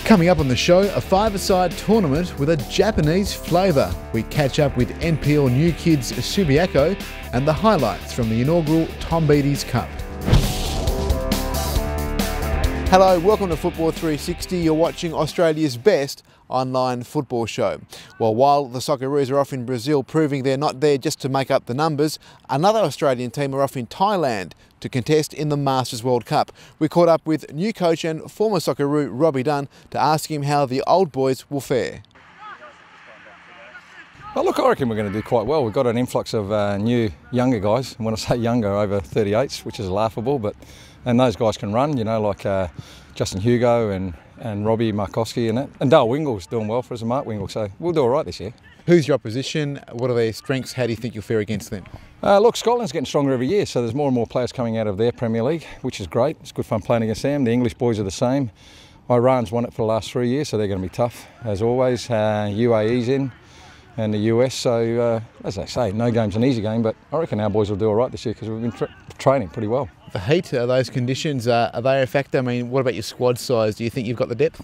Coming up on the show, a five-a-side tournament with a Japanese flavour. We catch up with NPL new kids Subiaco and the highlights from the inaugural Tombides Cup. Hello, welcome to Football 360. You're watching Australia's best online football show. Well, while the Socceroos are off in Brazil proving they're not there just to make up the numbers, another Australian team are off in Thailand to contest in the Masters World Cup. We caught up with new coach and former Socceroo Robbie Dunn to ask him how the old boys will fare. Well, look, I reckon we're going to do quite well. We've got an influx of new, younger guys. And when I say younger, over 38s, which is laughable, and those guys can run, you know, like Justin Hugo and Robbie Markowski and Dale Wingle's doing well for us and Mark Wingle, so we'll do all right this year. Who's your opposition? What are their strengths? How do you think you'll fare against them? Look, Scotland's getting stronger every year, so there's more and more players coming out of their Premier League, which is great. It's good fun playing against them. The English boys are the same. Iran's won it for the last 3 years, so they're going to be tough, as always. UAE's in, and the US, so as they say, no game's an easy game, but I reckon our boys will do all right this year because we've been training pretty well. The heat, those conditions, are they a factor? I mean, what about your squad size? Do you think you've got the depth?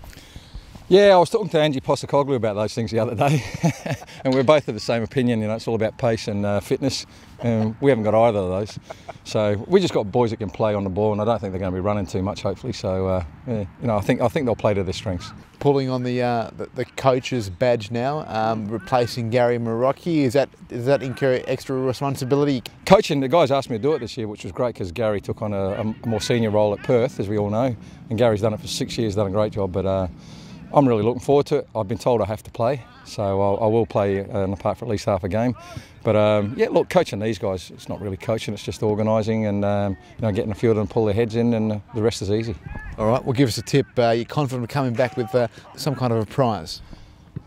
Yeah, I was talking to Angie Postecoglou about those things the other day, and we're both of the same opinion. You know, it's all about pace and fitness, and we haven't got either of those. So we just got boys that can play on the ball, and I don't think they're going to be running too much, hopefully. So yeah, you know, I think they'll play to their strengths. Pulling on the coach's badge now, replacing Gerry McEwan, does that incur extra responsibility? Coaching, the guys asked me to do it this year, which was great because Gerry took on a more senior role at Perth, as we all know, and Gary's done it for 6 years, done a great job. But I'm really looking forward to it. I've been told I have to play, so I will play in the park for at least half a game. But yeah, look, coaching these guys, it's not really coaching, it's just organising and you know, getting the field and pull their heads in, and the rest is easy. All right, well, give us a tip. You're confident of coming back with some kind of a prize?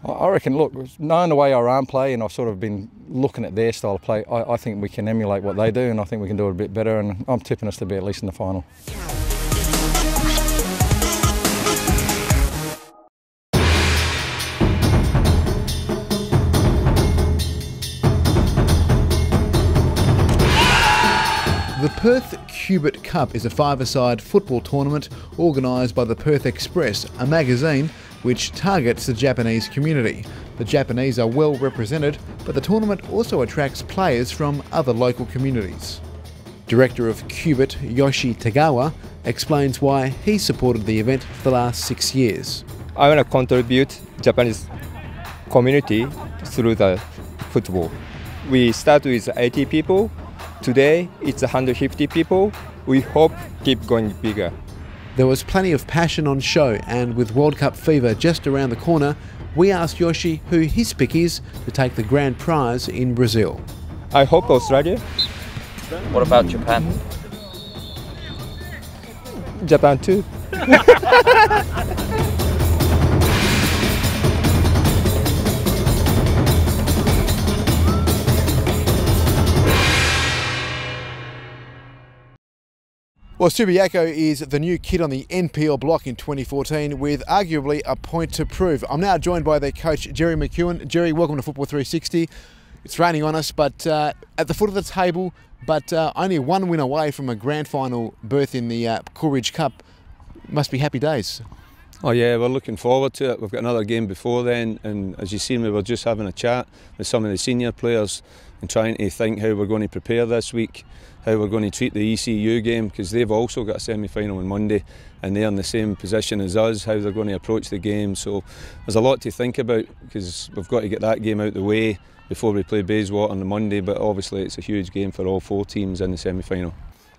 I reckon, look, knowing the way Iran play, and I've sort of been looking at their style of play, I think we can emulate what they do, and I think we can do it a bit better, and I'm tipping us to be at least in the final. The Perth Cubit Cup is a five-a-side football tournament organised by the Perth Express, a magazine which targets the Japanese community. The Japanese are well represented, but the tournament also attracts players from other local communities. Director of Cubit, Yoshi Tagawa, explains why he supported the event for the last 6 years. I want to contribute Japanese community through the football. We start with 80 people. Today it's 150 people. We hope keep going bigger. There was plenty of passion on show, and with World Cup fever just around the corner, we asked Yoshi who his pick is to take the grand prize in Brazil. I hope Australia. What about Japan? Japan too. Well, Subiaco is the new kid on the NPL block in 2014 with arguably a point to prove. I'm now joined by their coach, Gerry McEwan. Gerry, welcome to Football 360. It's raining on us, but at the foot of the table, but only one win away from a grand final berth in the Coolridge Cup. Must be happy days. Oh yeah, we're looking forward to it. We've got another game before then, and as you've seen, we were just having a chat with some of the senior players and trying to think how we're going to prepare this week, how we're going to treat the ECU game, because they've also got a semi-final on Monday and they're in the same position as us, how they're going to approach the game. So there's a lot to think about, because we've got to get that game out the way before we play Bayswater on the Monday, but obviously it's a huge game for all four teams in the semi-final.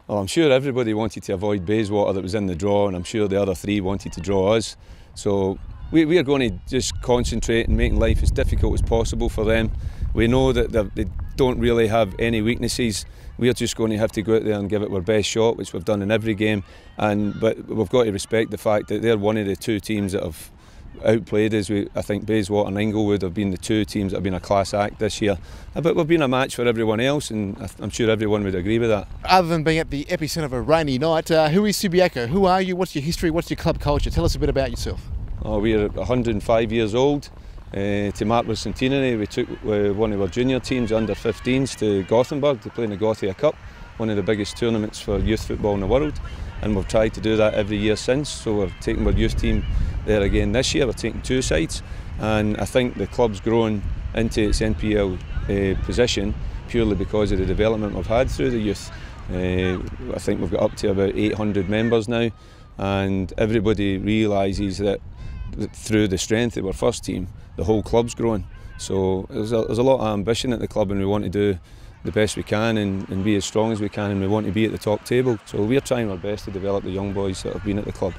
Well, I'm sure everybody wanted to avoid Bayswater that was in the draw, and I'm sure the other three wanted to draw us. So we are going to just concentrate and making life as difficult as possible for them. We know that they don't really have any weaknesses. We're just going to have to go out there and give it our best shot, which we've done in every game. But we've got to respect the fact that they're one of the two teams that have outplayed us. I think Bayswater and Inglewood have been the two teams that have been a class act this year. But we've been a match for everyone else, and I'm sure everyone would agree with that. Other than being at the epicentre of a rainy night, who is Subiaco? Who are you? What's your history? What's your club culture? Tell us a bit about yourself. Oh, we're 105 years old. To mark our centenary, we took one of our junior teams, under 15s, to Gothenburg to play in the FFA Cup, one of the biggest tournaments for youth football in the world, and we've tried to do that every year since. So we're taking our youth team there again this year. We're taking 2 sides, and I think the club's grown into its NPL position purely because of the development we've had through the youth. I think we've got up to about 800 members now, and everybody realises that through the strength of our first team, the whole club's growing. So there's a lot of ambition at the club, and we want to do the best we can and be as strong as we can, and we want to be at the top table. So we're trying our best to develop the young boys that have been at the club.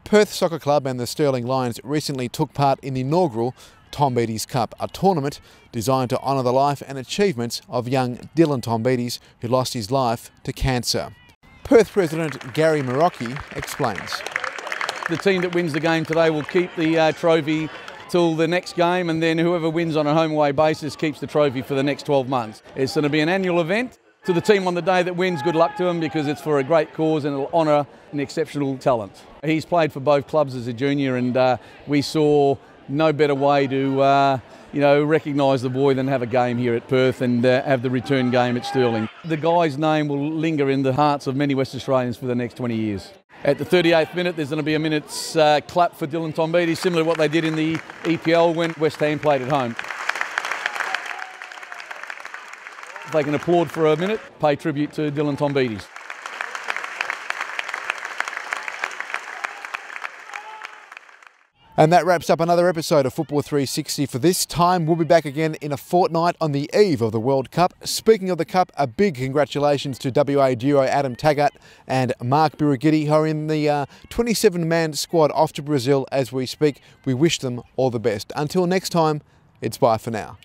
Perth Soccer Club and the Stirling Lions recently took part in the inaugural Tombides Cup, a tournament designed to honour the life and achievements of young Dylan Tombides, who lost his life to cancer. Perth President Gerry McEwan explains. The team that wins the game today will keep the trophy till the next game, and then whoever wins on a home-away basis keeps the trophy for the next 12 months. It's going to be an annual event. To the team on the day that wins, good luck to them, because it's for a great cause and it'll honour an exceptional talent. He's played for both clubs as a junior, and we saw no better way to recognise the boy than have a game here at Perth and have the return game at Stirling. The guy's name will linger in the hearts of many West Australians for the next 20 years. At the 38th minute, there's going to be a minute's clap for Dylan Tombides, similar to what they did in the EPL when West Ham played at home. If they can applaud for a minute, pay tribute to Dylan Tombides. And that wraps up another episode of Football 360 for this time. We'll be back again in a fortnight on the eve of the World Cup. Speaking of the Cup, a big congratulations to WA duo Adam Taggart and Mark Birighitti, who are in the 27-man squad off to Brazil as we speak. We wish them all the best. Until next time, it's bye for now.